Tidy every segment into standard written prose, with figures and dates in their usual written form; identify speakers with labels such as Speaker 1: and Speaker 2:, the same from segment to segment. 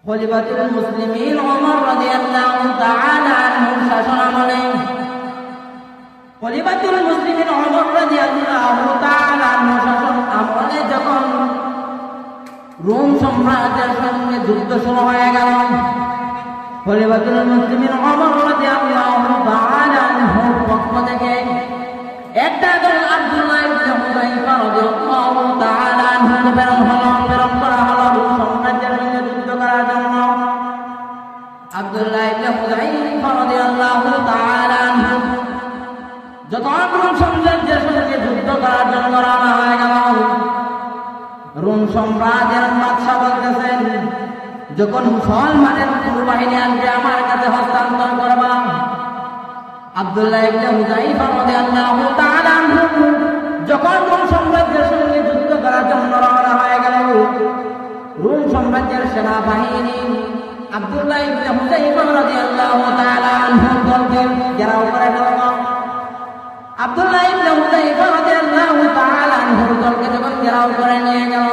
Speaker 1: খলিফাতুল মুসলিমিন ওমর রাদিয়াল্লাহু তাআলা আনহু শাসনামলে খলিফাতুল মুসলিমিন ওমর রাদিয়াল্লাহু তাআলা আনহু শাসন আমলে যখন রোম সাম্রাজ্যের সঙ্গে যুদ্ধ শুরু হয়ে গেল, খলিফাতুল মুসলিমিন ওমর রাদিয়াল্লাহু তাআলা আনহুর পক্ষ থেকে একটা দল আব্দুল্লাহ ইবনে হুযাইফা রাদিয়াল্লাহু তাআলা আনহু প্রেরণ করা হলো রোম সাম্রাজ্যের সঙ্গে যুদ্ধ করার জন্য। আব্দুল্লাহ ইবনে হুযাইফা রাদিয়াল্লাহু তাআলা আনহু যখন রোম সাম্রাজ্যের সঙ্গে যুদ্ধ করার জন্য রওনা হয়ে গেল, রোম সাম্রাজ্যের বাদশা বলতেছেন, যখন মুসলমানের বাহিনী আসবে আমার কাছে হস্তান্তর করবা। আব্দুল্লাহ ইবনে হুযাইফা রাদিয়াল্লাহু তাআলা আনহু যখন রোম সাম্রাজ্যের সঙ্গে যুদ্ধ করার জন্য রওনা হয়ে গেল, রোম সাম্রাজ্যের সেনাবাহিনী আব্দুল্লাহ ইবনে হুযাইফা রাদিয়াল্লাহু তাআলা আনহুর দলকে ঘেরাও করে ফেলল। আব্দুল্লাহ ইবনে হুযাইফা রাদিয়াল্লাহু তাআলা আনহুর দলকে যখন ঘেরাও করে নিয়ে গেল,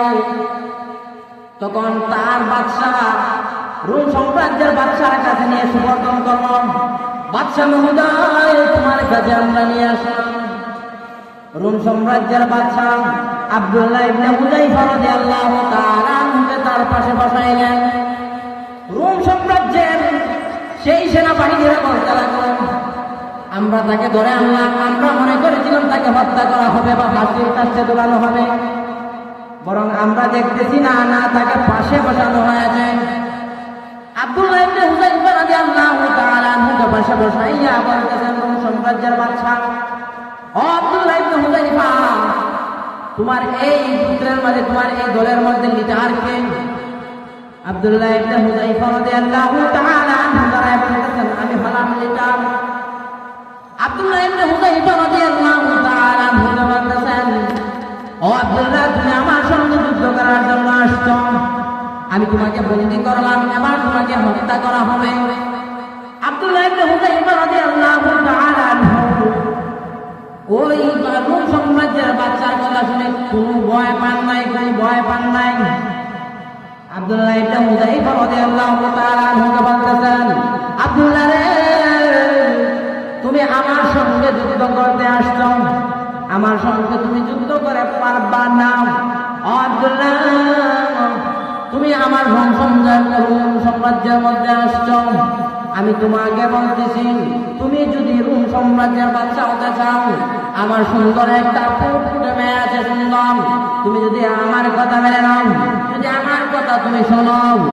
Speaker 1: তখন তার বাদশা রোম সাম্রাজ্যের বাদশার কাছে নিয়ে সুবর্তন করল, বাদশা মহোদয় তোমার কাছে আমরা নিয়ে আসলাম। রোম সাম্রাজ্যের বাদশা আব্দুল্লাহ ইবনে হুযাইফা রাদিয়াল্লাহু তাআলা আনহুকে তার পাশে বসাইলেন। রোম সাম্রাজ্যের সেই সেনাবাহিনীরা বলতে লাগলো, আমরা তাকে ধরে আনলাম, আমরা মনে করেছিলাম তাকে হত্যা করা হবে বা ফাঁসির কাছে দোলানো হবে, বরং আমরা দেখতেছি না তাকে পাশে বসানো হয়েছে। আব্দুল্লাহ ইবনে হুযাইফা রাদিয়াল্লাহু তাআলা আনহুকে পাশে বসাইয়া বলতেছেন রোম সাম্রাজ্যের বাদশা, ও আব্দুল্লাহ ইবনে হুযাইফা, তোমার এই পুত্রের মাঝে, তোমার এই দলের মধ্যে লিডার কে? আব্দুল্লাহ ইবনে হুযাইফা রাদিয়াল্লাহু তাআলা আনহু দাঁড়ায় বলতেছেন, আমি হলাম লিডার। আব্দুল্লাহ ইবনে হুযাইফা রাদিয়াল্লাহু তাআলা আনহু বলতেছেন, ও আব্দুল্লাহ, তুমি আমার সঙ্গে যুদ্ধ করার জন্য আসছো, আমি তোমাকে বন্দী করলাম, এবার তোমাকে হত্যা করা হবে। আব্দুল্লাহ ইবনে হুযাইফা রাদিয়াল্লাহু তাআলা আনহু ওই রোম সাম্রাজ্যের বাদশার কথা শুনে কোনো ভয় পান নাই। আব্দুল্লাহ ইবনে হুযাইফা রাদিয়াল্লাহু তাআলা আনহুকে বলতেছেন, আব্দুল্লাহ রে, তুমি আমার সঙ্গে যুদ্ধ করতে আসছো, আমার সঙ্গে তুমি যুদ্ধ করে পারবা না। ও আব্দুল্লাহ, তুমি আমার রোম সাম্রাজ্যের মধ্যে আসছো, আমি তোমাকে বলতেছি, তুমি যদি রোম সাম্রাজ্যের বাদশা হতে চাও, আমার সুন্দর একটা ফুটফুটে মেয়ে আছে সুন্দর, তুমি যদি আমার কথা মেনে নাও, যদি আমার কথা তুমি শোনো,